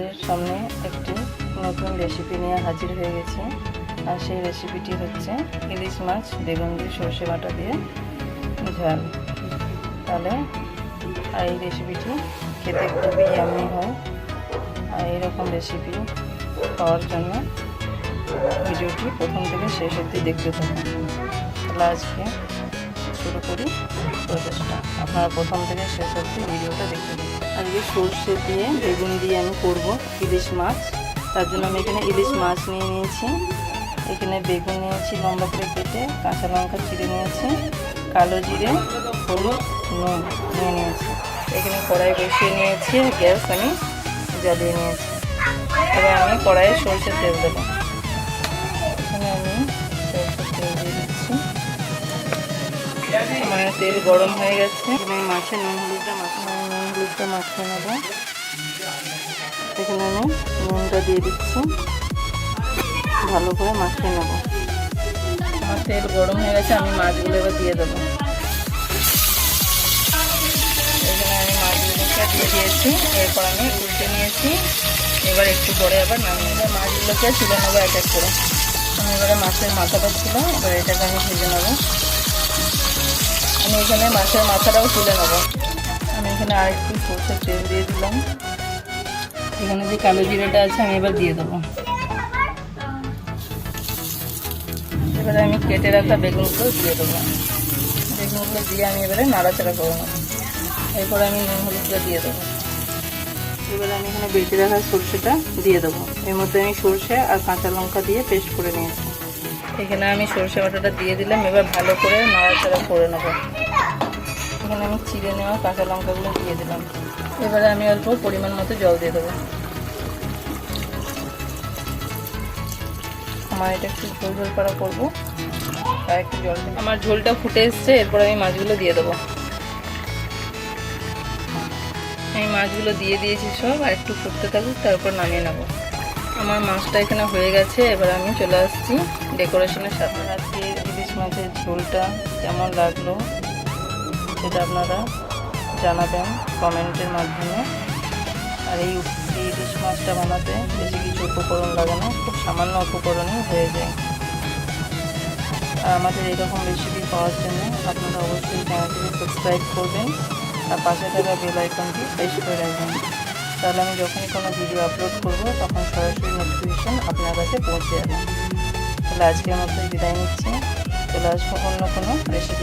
আপনাদের সামনে একটি নতুন রেসিপি নিয়ে হাজির হয়ে গেছি। আর সেই রেসিপিটি হচ্ছে ইলিশ মাছ বেগুন দিয়ে সর্ষে বাটা দিয়ে ঝাল। তাহলে এই রেসিপিটি খেতে খুবই ইয়াম্মি হয়। আর এইরকম রেসিপি পাওয়ার জন্য ভিডিওটি প্রথম থেকে শেষ অবধি দেখতে থাকুন। তাহলে আজকে শুরু করি প্রসেসটা। আপনারা প্রথম থেকে শেষ অবধি ভিডিওটা দেখতে থাকুন। আজকে সর্ষে দিয়ে বেগুন দিয়ে আমি করব ইলিশ মাছ। তার জন্য আমি এখানে ইলিশ মাছ নিয়ে নিয়েছি, এখানে বেগুন নিয়েছি লম্বা করে কেটে, কাঁচা লঙ্কা চিড়ে নিয়েছি, কালো জিরে, হলুদ, নুন নিয়ে নিয়েছি। এখানে কড়াই বসিয়ে নিয়েছি, গ্যাস আমি জ্বালিয়ে নিয়েছি। এবার আমি কড়াইয়ে সর্ষের তেল দেবো। এখানে আমি সর্ষের তেল দিয়ে দিচ্ছি। আমার তেল গরম হয়ে গেছে। এখানে আমি মাছের নুন হলুদটা মাখিয়ে নেব। এখানে আমি নুনটা দিয়ে দিচ্ছি, ভালো করে মাখিয়ে নেব। আমার তেল গরম হয়ে গেছে, আমি মাছগুলো এবার দিয়ে দেবো। এখানে আমি মাছগুলোকে দিয়ে দিয়েছি, এরপর আমি উল্টে নিয়েছি। এবার একটু পরে আবার নামিয়ে নেব। মাছগুলোকে তুলে নেবো এক এক করে। আমি এবারে মাছের মাথাটা ছিল, এবার এটাকে আমি ভেজে নেবো। আমি এখানে মাছের মাথাটাও তুলে নেব। আমি এখানে আরেকটু সর্ষের তেল দিয়ে দিলাম। এখানে যে কালো জিরাটা আছে আমি এবার দিয়ে দেবো। এবারে আমি কেটে রাখা বেগুনগুলো দিয়ে দেবো। বেগুনগুলো দিয়ে আমি এবারে নাড়াচাড়া করে নেবো। এরপরে আমি নুন হলুদটা দিয়ে দেবো। এবারে আমি এখানে বেটে রাখা সর্ষেটা দিয়ে দেবো। এর মধ্যে আমি সর্ষে আর কাঁচা লঙ্কা দিয়ে পেস্ট করে নিয়েছি। এখানে আমি সর্ষে বাটাটা দিয়ে দিলাম। এবার ভালো করে নাড়াচাড়া করে নেবো। এখানে আমি চিড়ে নেওয়া কাঁচা লঙ্কাগুলো দিয়ে দিলাম। এবারে আমি অল্প পরিমাণ মতো জল দিয়ে দেবো। আমার এটা একটু ঝোল ঝোল করা করবো, আর একটু জল। আমার ঝোলটা ফুটে এসছে, এরপর আমি মাছগুলো দিয়ে দেবো। আমি মাছগুলো দিয়ে দিয়েছি সব, আর একটু ফুটতে থাকুক, তারপর নামিয়ে নেবো। আমার মাছটা এখানে হয়ে গেছে। এবার আমি চলে আসছি ডেকোরেশনের সাথে। আজকে ইলিশ মাছের ঝোলটা কেমন লাগলো সেটা আপনারা জানাবেন কমেন্টের মাধ্যমে। আর এই ইলিশ মাছটা বানাতে বেশি কিছু উপকরণ লাগে না, খুব সামান্য উপকরণই হয়ে যায়। আর আমাদের এরকম রেসিপি পাওয়ার জন্য আপনারা অবশ্যই চ্যানেলটিকে সাবস্ক্রাইব করবেন আর পাশে থাকা বেল আইকনটি প্রেস করে রাখবেন। তাহলে আমি যখনই কোনো ভিডিও আপলোড করব তখন সরাসরি নোটিফিকেশন আপনার কাছে পৌঁছে যাবে। তাহলে আজকের মতো বিদায় নিচ্ছি। চলে আসবো অন্য কোনো রেসিপি।